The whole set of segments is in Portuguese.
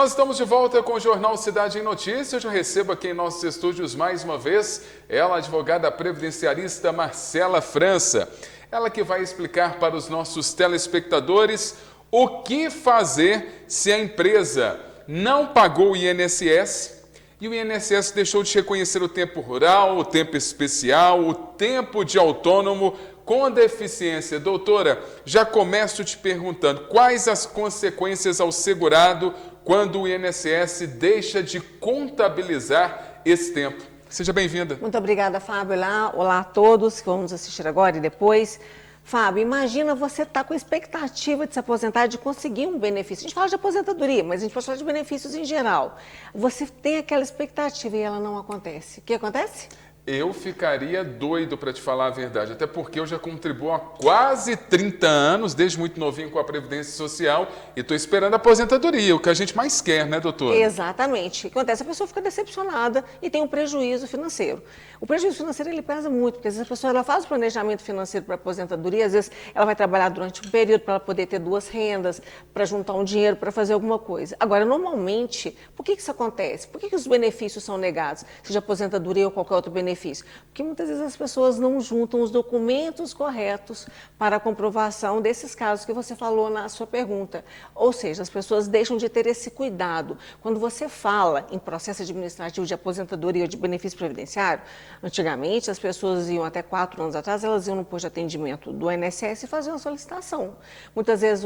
Nós estamos de volta com o Jornal Cidade em Notícias. Eu recebo aqui em nossos estúdios mais uma vez ela, a advogada previdenciarista Marcela França. Ela que vai explicar para os nossos telespectadores o que fazer se a empresa não pagou o INSS e o INSS deixou de reconhecer o tempo rural, o tempo especial, o tempo de autônomo com deficiência. Doutora, já começo te perguntando, quais as consequências ao segurado quando o INSS deixa de contabilizar esse tempo? Seja bem-vinda. Muito obrigada, Fábio. Olá a todos que vão nos assistir agora e depois. Fábio, imagina você estar com a expectativa de se aposentar, de conseguir um benefício. A gente fala de aposentadoria, mas a gente pode falar de benefícios em geral. Você tem aquela expectativa e ela não acontece. O que acontece? Eu ficaria doido para te falar a verdade, até porque eu já contribuo há quase 30 anos, desde muito novinho com a Previdência Social, e estou esperando a aposentadoria, o que a gente mais quer, né, doutora? Exatamente. O que acontece? A pessoa fica decepcionada e tem um prejuízo financeiro. O prejuízo financeiro, ele pesa muito, porque às vezes a pessoa ela faz o planejamento financeiro para a aposentadoria, às vezes ela vai trabalhar durante um período para ela poder ter duas rendas, para juntar um dinheiro, para fazer alguma coisa. Agora, normalmente, por que isso acontece? Por que os benefícios são negados, seja aposentadoria ou qualquer outro benefício? Porque muitas vezes as pessoas não juntam os documentos corretos para a comprovação desses casos que você falou na sua pergunta. Ou seja, as pessoas deixam de ter esse cuidado. Quando você fala em processo administrativo de aposentadoria ou de benefício previdenciário, antigamente as pessoas iam, até 4 anos atrás, elas iam no posto de atendimento do INSS e faziam a solicitação. Muitas vezes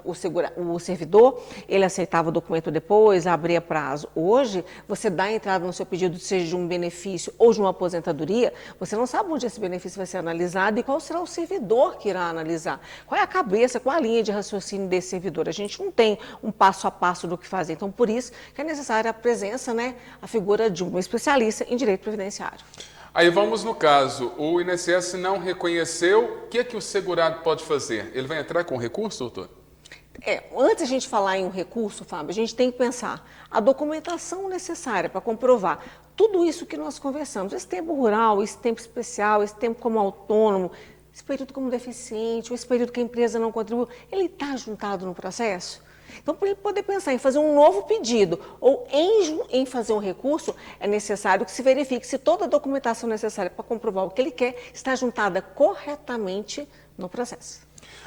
o servidor, ele aceitava o documento depois, abria prazo. Hoje, você dá entrada no seu pedido, seja de um benefício ou de uma aposentadoria, você não sabe onde esse benefício vai ser analisado e qual será o servidor que irá analisar. Qual é a cabeça, qual a linha de raciocínio desse servidor? A gente não tem um passo a passo do que fazer. Então, por isso que é necessária a presença, a figura de um especialista em direito previdenciário. Aí vamos no caso, o INSS não reconheceu, o que é que o segurado pode fazer? Ele vai entrar com recurso, doutor? Antes de a gente falar em um recurso, Fábio, a gente tem que pensar a documentação necessária para comprovar tudo isso que nós conversamos, esse tempo rural, esse tempo especial, esse tempo como autônomo, esse período como deficiente, esse período que a empresa não contribuiu, ele está juntado no processo? Então, para ele poder pensar em fazer um novo pedido ou em fazer um recurso, é necessário que se verifique se toda a documentação necessária para comprovar o que ele quer está juntada corretamente no processo.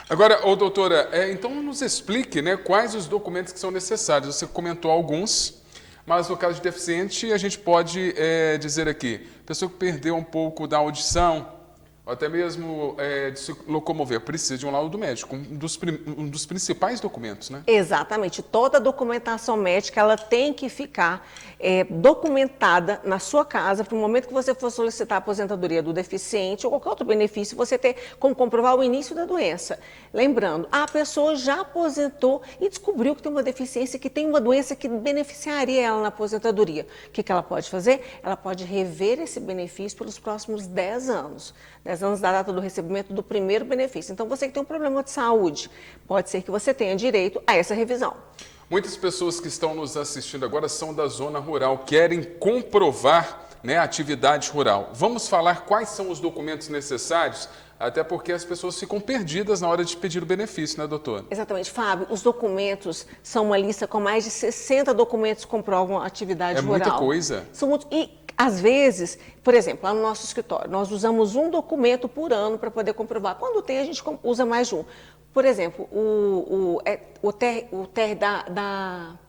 Agora, doutora, então nos explique, quais os documentos que são necessários. Você comentou alguns, mas no caso de deficiente, a gente pode dizer aqui, pessoa que perdeu um pouco da audição, ou até mesmo de se locomover, precisa de um laudo médico, um dos principais documentos, né? Exatamente. Toda a documentação médica, ela tem que ficar documentada na sua casa, para o momento que você for solicitar a aposentadoria do deficiente ou qualquer outro benefício, você ter como comprovar o início da doença. Lembrando, a pessoa já aposentou e descobriu que tem uma deficiência, que tem uma doença que beneficiaria ela na aposentadoria. O que ela pode fazer? Ela pode rever esse benefício pelos próximos 10 anos. 10 anos da data do recebimento do primeiro benefício. Então, você que tem um problema de saúde, pode ser que você tenha direito a essa revisão. Muitas pessoas que estão nos assistindo agora são da zona rural, querem comprovar a atividade rural. Vamos falar quais são os documentos necessários, até porque as pessoas ficam perdidas na hora de pedir o benefício, né, doutor? Exatamente. Fábio, os documentos são uma lista com mais de 60 documentos que comprovam a atividade rural. É muita coisa. São muitos. Às vezes, por exemplo, lá no nosso escritório, nós usamos um documento por ano para poder comprovar. Quando tem, a gente usa mais de um. Por exemplo, o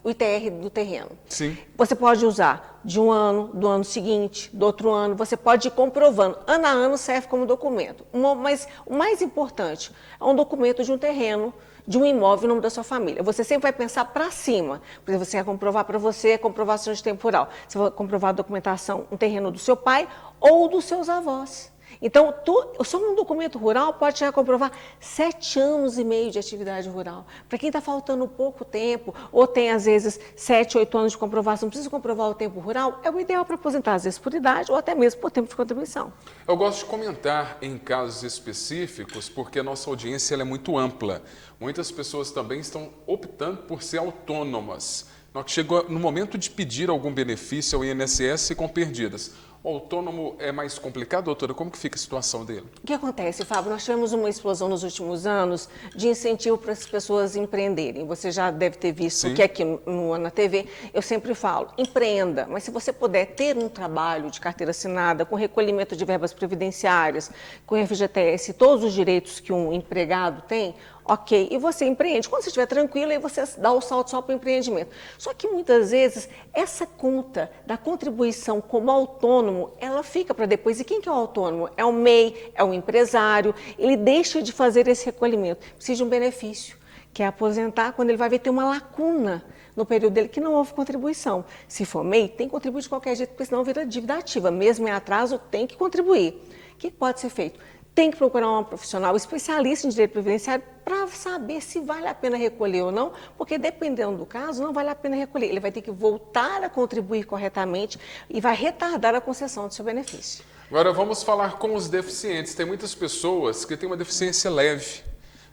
ITR do terreno. Sim. Você pode usar de um ano, do ano seguinte, do outro ano, você pode ir comprovando. Ano a ano serve como documento. Mas o mais importante é um documento de um terreno, de um imóvel em nome da sua família. Você sempre vai pensar para cima. Por exemplo, você vai comprovar para você a comprovação de temporal. Você vai comprovar a documentação, um terreno do seu pai ou dos seus avós. Então, só um documento rural pode já comprovar 7 anos e meio de atividade rural. Para quem está faltando pouco tempo, ou tem, às vezes, 7, 8 anos de comprovação, precisa comprovar o tempo rural, é o ideal para aposentar, às vezes, por idade ou até mesmo por tempo de contribuição. Eu gosto de comentar em casos específicos, porque a nossa audiência ela é muito ampla. Muitas pessoas também estão optando por ser autônomas. Chegou no momento de pedir algum benefício ao INSS e ficam perdidas. O autônomo é mais complicado, doutora? Como que fica a situação dele? O que acontece, Fábio? Nós tivemos uma explosão nos últimos anos de incentivo para as pessoas empreenderem. Você já deve ter visto Sim. que aqui na TV eu sempre falo, empreenda, mas se você puder ter um trabalho de carteira assinada, com recolhimento de verbas previdenciárias, com FGTS, todos os direitos que um empregado tem, ok, e você empreende. Quando você estiver tranquilo, aí você dá o salto só para o empreendimento. Só que muitas vezes essa conta da contribuição como autônomo, ela fica para depois. E quem que é o autônomo? É o MEI, é o empresário, ele deixa de fazer esse recolhimento, precisa de um benefício, que é aposentar quando ele vai ver ter uma lacuna no período dele que não houve contribuição. Se for MEI, tem que contribuir de qualquer jeito, porque senão vira dívida ativa. Mesmo em atraso, tem que contribuir. O que pode ser feito? Tem que procurar um profissional especialista em direito previdenciário para saber se vale a pena recolher ou não, porque dependendo do caso, não vale a pena recolher. Ele vai ter que voltar a contribuir corretamente e vai retardar a concessão do seu benefício. Agora vamos falar com os deficientes. Tem muitas pessoas que têm uma deficiência leve,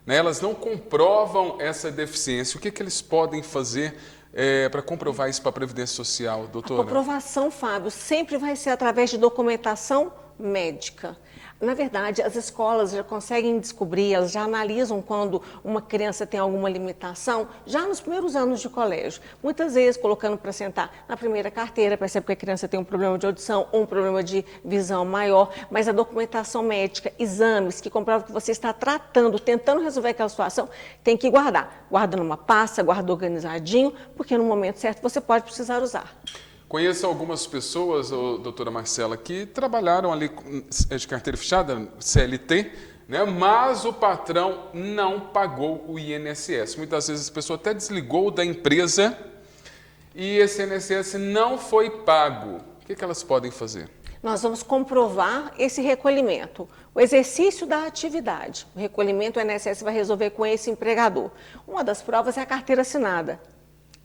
né? Elas não comprovam essa deficiência. O que que eles podem fazer para comprovar isso para a Previdência Social, doutora? A comprovação, Fábio, sempre vai ser através de documentação médica. Na verdade, as escolas já conseguem descobrir, elas já analisam quando uma criança tem alguma limitação, já nos primeiros anos de colégio. Muitas vezes, colocando para sentar na primeira carteira, percebe que a criança tem um problema de audição ou um problema de visão maior, mas a documentação médica, exames que comprovam que você está tratando, tentando resolver aquela situação, tem que guardar. Guarda numa pasta, guarda organizadinho, porque no momento certo você pode precisar usar. Conheço algumas pessoas, doutora Marcela, que trabalharam ali de carteira fechada, CLT, né? Mas o patrão não pagou o INSS. Muitas vezes a pessoa até desligou da empresa e esse INSS não foi pago. O que elas podem fazer? Nós vamos comprovar esse recolhimento, o exercício da atividade. O recolhimento o INSS vai resolver com esse empregador. Uma das provas é a carteira assinada.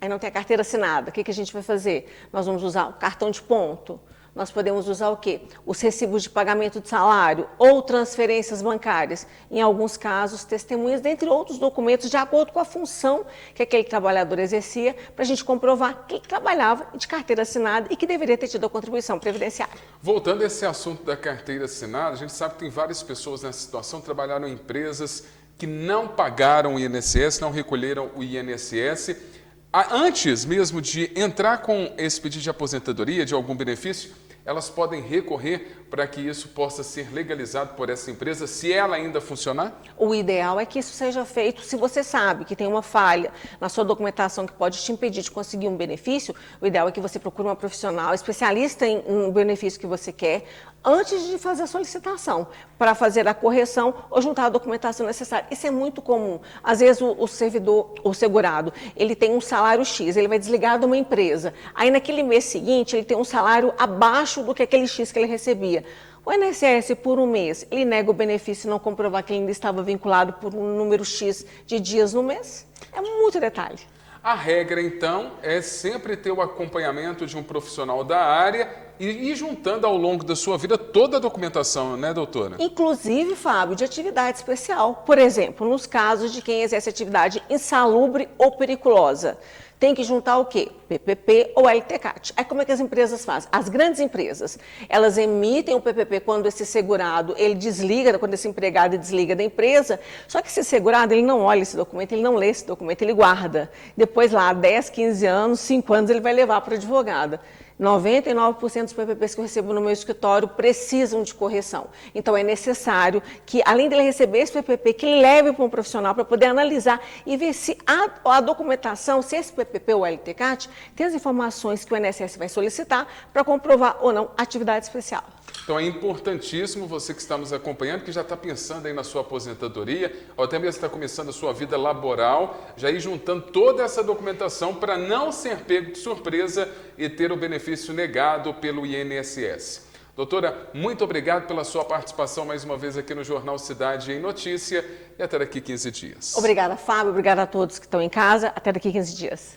Aí não tem a carteira assinada, o que a gente vai fazer? Nós vamos usar o cartão de ponto, nós podemos usar o quê? Os recibos de pagamento de salário ou transferências bancárias. Em alguns casos, testemunhas, dentre outros documentos, de acordo com a função que aquele trabalhador exercia, para a gente comprovar que ele trabalhava de carteira assinada e que deveria ter tido a contribuição previdenciária. Voltando a esse assunto da carteira assinada, a gente sabe que tem várias pessoas nessa situação, trabalharam em empresas que não pagaram o INSS, não recolheram o INSS. Antes mesmo de entrar com esse pedido de aposentadoria, de algum benefício, elas podem recorrer para que isso possa ser legalizado por essa empresa, se ela ainda funcionar? O ideal é que isso seja feito se você sabe que tem uma falha na sua documentação que pode te impedir de conseguir um benefício. O ideal é que você procure uma profissional especialista em um benefício que você quer, antes de fazer a solicitação, para fazer a correção ou juntar a documentação necessária. Isso é muito comum. Às vezes o servidor, o segurado, ele tem um salário X, ele vai desligar de uma empresa. Aí naquele mês seguinte, ele tem um salário abaixo do que aquele X que ele recebia. O INSS, por um mês, ele nega o benefício e não comprovar que ele ainda estava vinculado por um número X de dias no mês? É muito detalhe. A regra, então, é sempre ter o acompanhamento de um profissional da área e ir juntando ao longo da sua vida toda a documentação, né, doutora? Inclusive, Fábio, de atividade especial. Por exemplo, nos casos de quem exerce atividade insalubre ou periculosa. Tem que juntar o quê? PPP ou LTCAT. Aí como é que as empresas fazem? As grandes empresas, elas emitem o PPP quando esse segurado, ele desliga, quando esse empregado desliga da empresa, só que esse segurado, ele não olha esse documento, ele não lê esse documento, ele guarda. Depois lá, 10, 15 anos, 5 anos, ele vai levar para a advogada. 99% dos PPPs que eu recebo no meu escritório precisam de correção. Então, é necessário que, além dele receber esse PPP, que ele leve para um profissional para poder analisar e ver se a documentação, se esse PPP ou LTCAT, tem as informações que o INSS vai solicitar para comprovar ou não a atividade especial. Então é importantíssimo você que está nos acompanhando, que já está pensando aí na sua aposentadoria, ou até mesmo está começando a sua vida laboral, já ir juntando toda essa documentação para não ser pego de surpresa e ter o benefício negado pelo INSS. Doutora, muito obrigado pela sua participação mais uma vez aqui no Jornal Cidade em Notícia e até daqui 15 dias. Obrigada, Fábio. Obrigada a todos que estão em casa. Até daqui 15 dias.